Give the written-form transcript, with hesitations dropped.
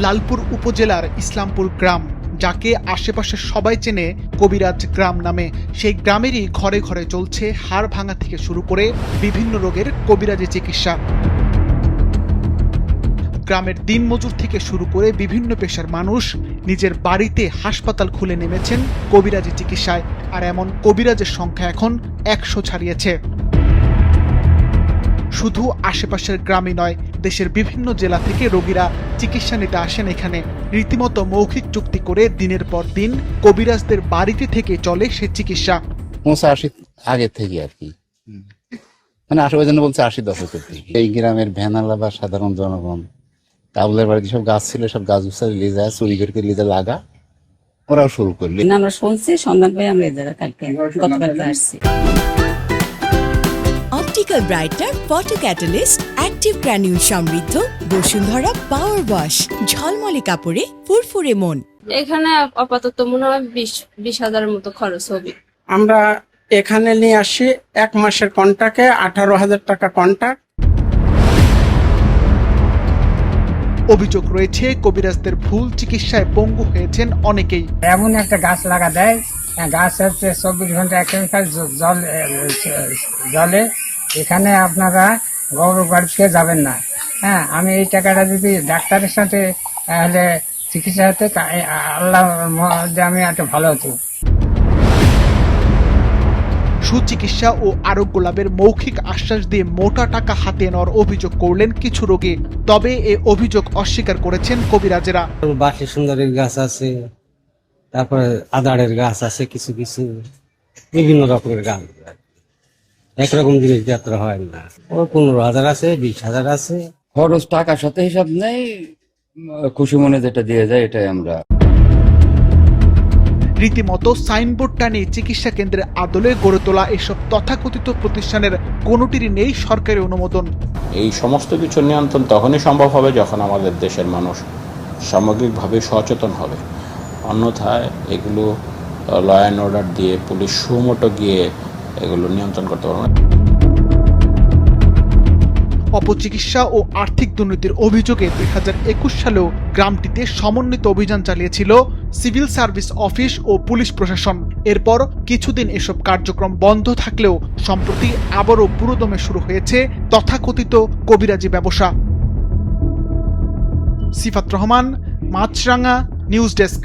লালপুর উপজেলার ইসলামপুর গ্রাম, যাকে আশেপাশে সবাই চেনে কবিরাজ গ্রাম নামে। সেই গ্রামেরই ঘরে ঘরে চলছে হাড় ভাঙা থেকে শুরু করে বিভিন্ন রোগের কবিরাজি চিকিৎসা। গ্রামের দিনমজুর থেকে শুরু করে বিভিন্ন পেশার মানুষ নিজের বাড়িতে হাসপাতাল খুলে নেমেছেন কবিরাজি চিকিৎসায়। আর এমন কবিরাজের সংখ্যা এখন 100 ছাড়িয়েছে। শুধু আশেপাশের গ্রামই নয়, দেশের বিভিন্ন জেলা থেকে রোগীরা চিকিৎসা নিতে আসেন এখানে। রীতিমতো মৌখিক চুক্তি করে দিনের পর দিন কবিরাজদের বাড়িতে থেকে চলে সে চিকিৎসা। 85 আগে থেকে আর কি, মানে আশেপাশে জন্য বলছে 80 দশকের থেকে। এই গ্রামের ভ্যানালা বা সাধারণ জনগণ কাবুলের বাড়িতে সব গাছ ছিল, সব গাছ উৎসাহ লিয়ে যায়, চুরি করে লিয়ে লাগা, ওরাও শুরু করলি। আমরা শুনছি, সন্ধান পেয়ে আমরা এই জায়গায় কালকে গতকালকে আসছি। Optical brightener photo catalyst active granule সমৃদ্ধ বসুন্ধরা পাওয়ার ওয়াশ, ঝলমলে কাপড়ে ফুরফুরে মন। এখানে আপাতত মনে হয় 20,000-20,000 মতো খরচ হবে। আমরা এখানে নিয়ে আসি 1 মাসের কন্ট্রাক্টে 18,000 টাকা কন্ট্রাক্ট। অভিযোগ রয়েছে কবিরাজদের ভুল চিকিৎসায় পঙ্গু হয়েছেন অনেকেই। এমন একটা গাছ লাগা দেয়, গাছ হচ্ছে 24 ঘন্টা কেমিক্যাল জলে। এখানে আপনারা গৌরব বাড়িতে যাবেন না। হ্যাঁ, আমি এই টাকাটা যদি ডাক্তারের সাথে তাহলে চিকিৎসা হতে, আল্লাহ আমি একটা ভালো হতো। সুচিকিৎসা ও আরোগ্য লাভের মৌখিক আশ্বাস দিয়ে মোটা টাকা হাতে নেওয়ার অভিযোগ করলেন কিছু রোগী। তবে এ অভিযোগ অস্বীকার করেছেন কবিরাজেরা। বাকি সুন্দরীর গাছ আছে, তারপরে আদারের গাছ আছে, কিছু কিছু বিভিন্ন রকমের গাছ। একরকম জিনিস যাত্রা হয় না। ও 15,000 আছে, 20,000 আছে। খরচ টাকার সাথে হিসাব নেই, খুশি মনে যেটা দিয়ে যায় এটাই আমরা। রীতিমতো সাইনবোর্ড টানিয়ে চিকিৎসা কেন্দ্রের আদলে গড়ে তোলা এসব তথাকথিত প্রতিষ্ঠানের কোনোটিরই নেই সরকারি অনুমোদন। এই সমস্ত কিছু নিয়ন্ত্রণ তখনই সম্ভব হবে যখন আমাদের দেশের মানুষ সামগ্রিকভাবে সচেতন হবে। অন্যথায় এগুলো ল অ্যান্ড অর্ডার দিয়ে পুলিশ সুমোটো গিয়ে এগুলো নিয়ন্ত্রণ করতে পারবে না। অপচিকিৎসা ও আর্থিক দুর্নীতির অভিযোগে 2021 সালেও গ্রামটিতে সমন্বিত অভিযান চালিয়েছিল সিভিল সার্ভিস অফিস ও পুলিশ প্রশাসন। এরপর কিছুদিন এসব কার্যক্রম বন্ধ থাকলেও সম্প্রতি আবারও পুরোদমে শুরু হয়েছে তথাকথিত কবিরাজি ব্যবসা। সিফাত রহমান, মাছরাঙা, নিউজ ডেস্ক।